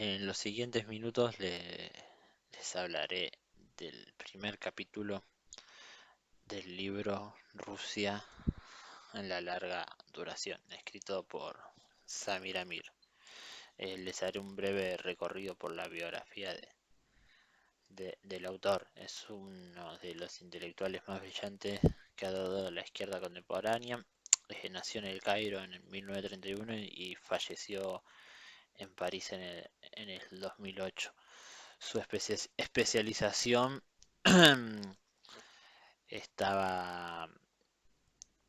En los siguientes minutos les hablaré del primer capítulo del libro Rusia en la larga duración, escrito por Samir Amir. Les haré un breve recorrido por la biografía del autor. Es uno de los intelectuales más brillantes que ha dado la izquierda contemporánea. Nació en El Cairo en 1931 y falleció en París en el 2008. Su especialización estaba,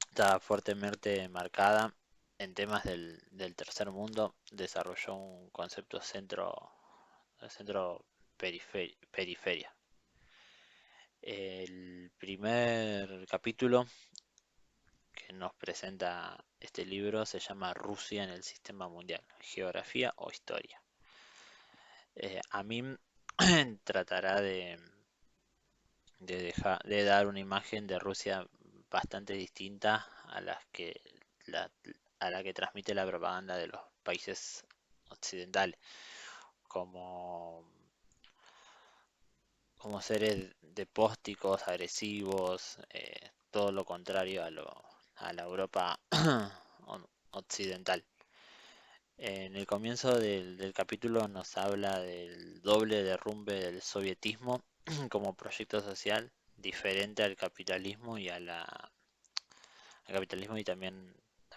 estaba fuertemente marcada en temas del tercer mundo. Desarrolló un concepto centro periferia. El primer capítulo que nos presenta este libro se llama Rusia en el sistema mundial, geografía o historia. A mí tratará de dar una imagen de Rusia bastante distinta la, a la que transmite la propaganda de los países occidentales, como, como seres despósticos, agresivos, todo lo contrario a la Europa occidental. En el comienzo del capítulo nos habla del doble derrumbe del sovietismo como proyecto social diferente al capitalismo y también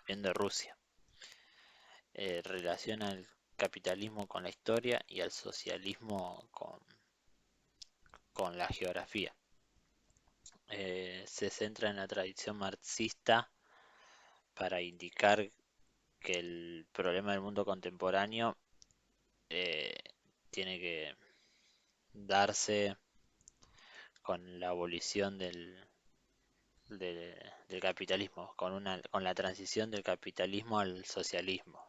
de Rusia. Relaciona el capitalismo con la historia y al socialismo con la geografía. Se centra en la tradición marxista para indicar que el problema del mundo contemporáneo eh, tiene que darse con la abolición del capitalismo, con la transición del capitalismo al socialismo.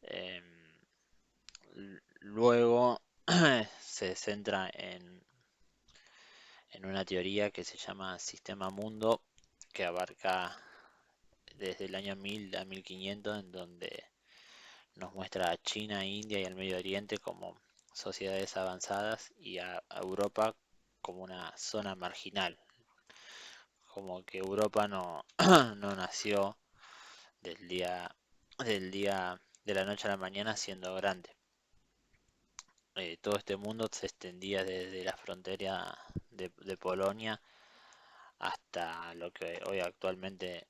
Eh, Luego se centra en una teoría que se llama Sistema Mundo, que abarca desde el año 1000 a 1500, en donde nos muestra a China, India y el Medio Oriente como sociedades avanzadas y a Europa como una zona marginal, como que Europa no, no nació del día de la noche a la mañana siendo grande. Todo este mundo se extendía desde la frontera de Polonia hasta lo que hoy actualmente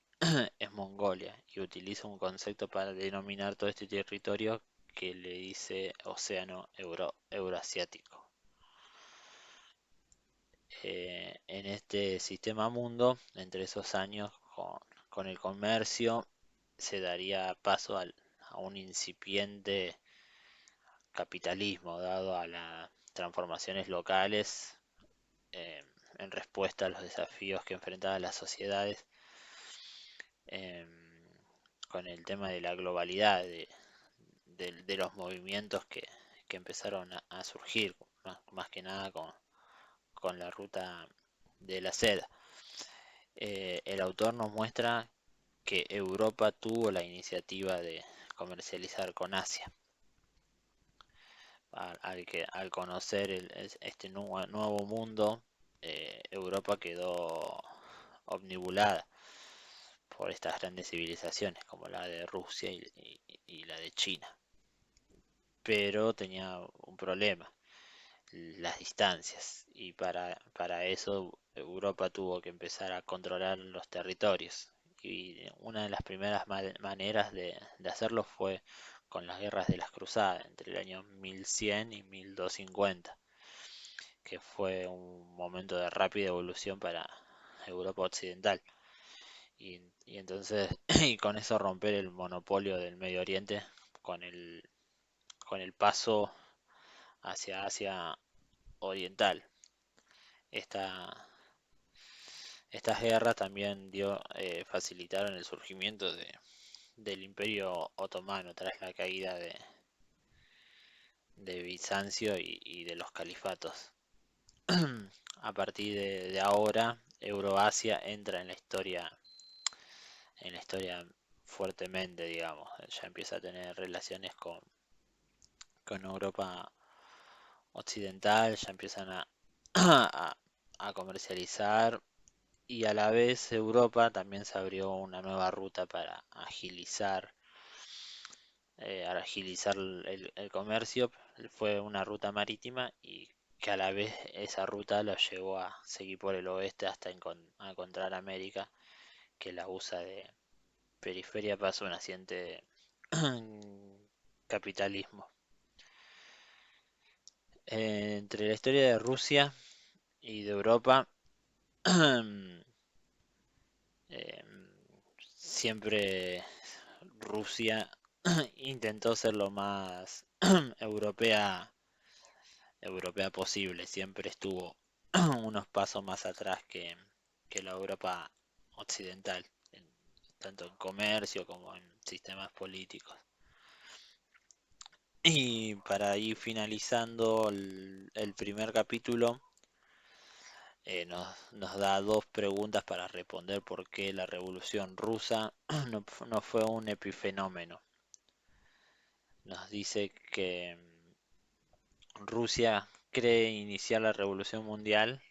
es Mongolia y utiliza un concepto para denominar todo este territorio que le dice Océano Euroasiático. En este sistema mundo, entre esos años, con el comercio, se daría paso a un incipiente capitalismo dado a las transformaciones locales eh, en respuesta a los desafíos que enfrentaban las sociedades eh, con el tema de la globalidad, de los movimientos que empezaron a surgir, más que nada con la ruta de la seda. El autor nos muestra que Europa tuvo la iniciativa de comercializar con Asia. Al conocer este nuevo mundo, Europa quedó omnibulada por estas grandes civilizaciones como la de Rusia y la de China. Pero tenía un problema, las distancias, y para eso Europa tuvo que empezar a controlar los territorios. Y una de las primeras maneras de hacerlo fue con las guerras de las cruzadas entre el año 1100 y 1250, que fue un momento de rápida evolución para Europa occidental. Y entonces, y con eso romper el monopolio del Medio Oriente con el paso hacia Asia Oriental. Esta, estas guerras también facilitaron el surgimiento del Imperio Otomano tras la caída de Bizancio y de los califatos. A partir de ahora, Euroasia entra en la historia fuertemente, digamos. Ya empieza a tener relaciones con Europa occidental, ya empiezan a, a comercializar y a la vez Europa también se abrió una nueva ruta para agilizar el comercio. Fue una ruta marítima y que a la vez esa ruta lo llevó a seguir por el oeste hasta a encontrar América, que la usa de periferia para su naciente capitalismo. Entre la historia de Rusia y de Europa, eh, siempre Rusia intentó ser lo más europea posible, siempre estuvo unos pasos más atrás que la Europa occidental, tanto en comercio como en sistemas políticos. Y para ir finalizando el primer capítulo, nos da dos preguntas para responder por qué la Revolución Rusa no fue un epifenómeno. Nos dice que Rusia cree iniciar la Revolución Mundial,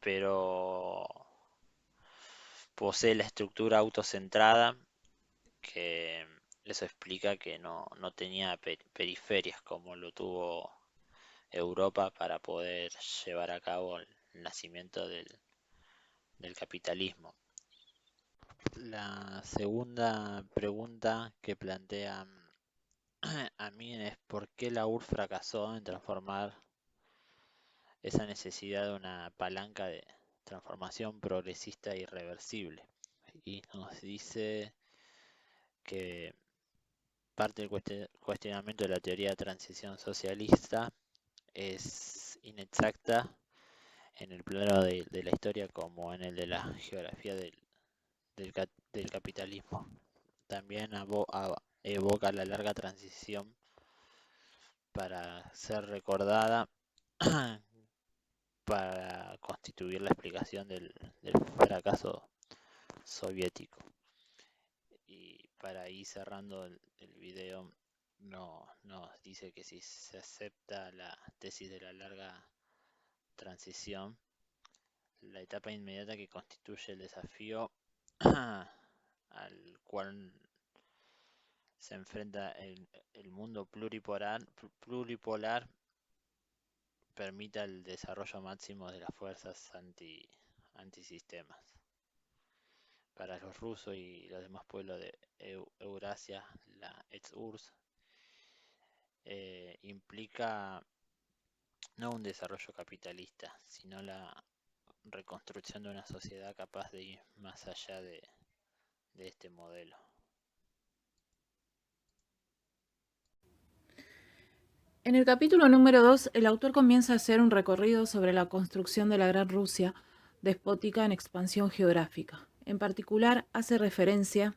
pero posee la estructura autocentrada, que eso explica que no tenía periferias como lo tuvo Europa para poder llevar a cabo el nacimiento del capitalismo. La segunda pregunta que plantea a mí es por qué la URSS fracasó en transformar esa necesidad de una palanca de transformación progresista irreversible. Y nos dice que parte del cuestionamiento de la teoría de transición socialista es inexacta en el plano de la historia como en el de la geografía del capitalismo. También evoca la larga transición para ser recordada para constituir la explicación del fracaso soviético. Y para ir cerrando el video, nos dice que si se acepta la tesis de la larga transición, la etapa inmediata que constituye el desafío al cual se enfrenta el mundo pluripolar permita el desarrollo máximo de las fuerzas antisistemas. Para los rusos y los demás pueblos de Eurasia, la ex-URSS implica no un desarrollo capitalista, sino la reconstrucción de una sociedad capaz de ir más allá de este modelo. En el capítulo número 2, el autor comienza a hacer un recorrido sobre la construcción de la Gran Rusia despótica en expansión geográfica. En particular, hace referencia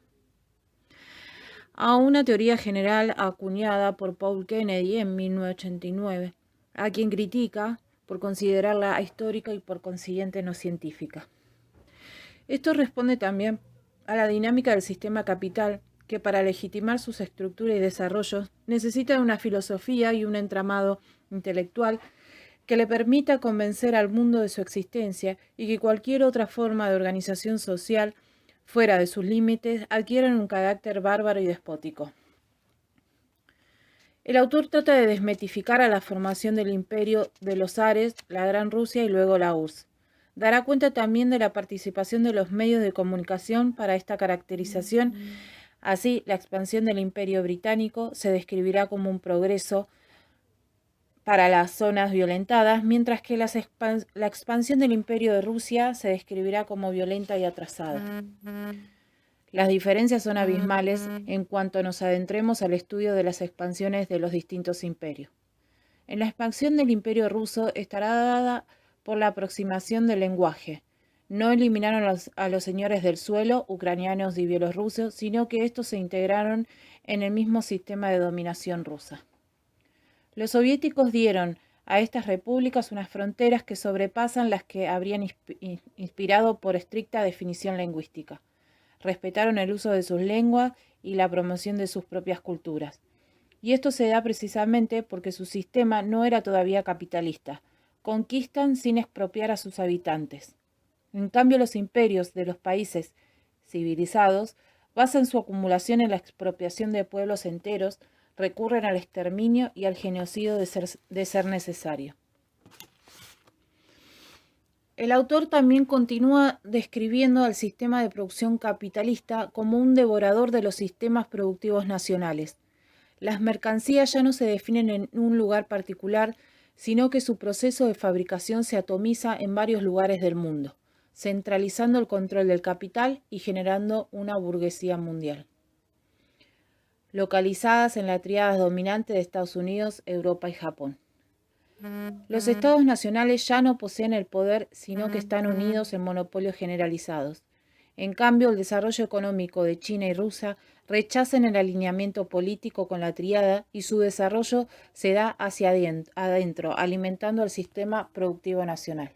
a una teoría general acuñada por Paul Kennedy en 1989, a quien critica por considerarla ahistórica y por consiguiente no científica. Esto responde también a la dinámica del sistema capital, que para legitimar sus estructuras y desarrollos necesita de una filosofía y un entramado intelectual que le permita convencer al mundo de su existencia y que cualquier otra forma de organización social fuera de sus límites adquieran un carácter bárbaro y despótico. El autor trata de desmitificar a la formación del imperio de los zares, la Gran Rusia y luego la URSS. Dará cuenta también de la participación de los medios de comunicación para esta caracterización. Así, la expansión del imperio británico se describirá como un progreso para las zonas violentadas, mientras que la expansión del imperio de Rusia se describirá como violenta y atrasada. Las diferencias son abismales en cuanto nos adentremos al estudio de las expansiones de los distintos imperios. En la expansión del imperio ruso estará dada por la aproximación del lenguaje. No eliminaron a los señores del suelo, ucranianos y bielorrusos, sino que estos se integraron en el mismo sistema de dominación rusa. Los soviéticos dieron a estas repúblicas unas fronteras que sobrepasan las que habrían inspirado por estricta definición lingüística. Respetaron el uso de sus lenguas y la promoción de sus propias culturas. Y esto se da precisamente porque su sistema no era todavía capitalista. Conquistan sin expropiar a sus habitantes. En cambio, los imperios de los países civilizados basan su acumulación en la expropiación de pueblos enteros, recurren al exterminio y al genocidio de ser necesario. El autor también continúa describiendo al sistema de producción capitalista como un devorador de los sistemas productivos nacionales. Las mercancías ya no se definen en un lugar particular, sino que su proceso de fabricación se atomiza en varios lugares del mundo, centralizando el control del capital y generando una burguesía mundial, localizadas en la tríada dominante de Estados Unidos, Europa y Japón. Los estados nacionales ya no poseen el poder, sino que están unidos en monopolios generalizados. En cambio, el desarrollo económico de China y Rusia rechazan el alineamiento político con la tríada y su desarrollo se da hacia adentro, alimentando al sistema productivo nacional.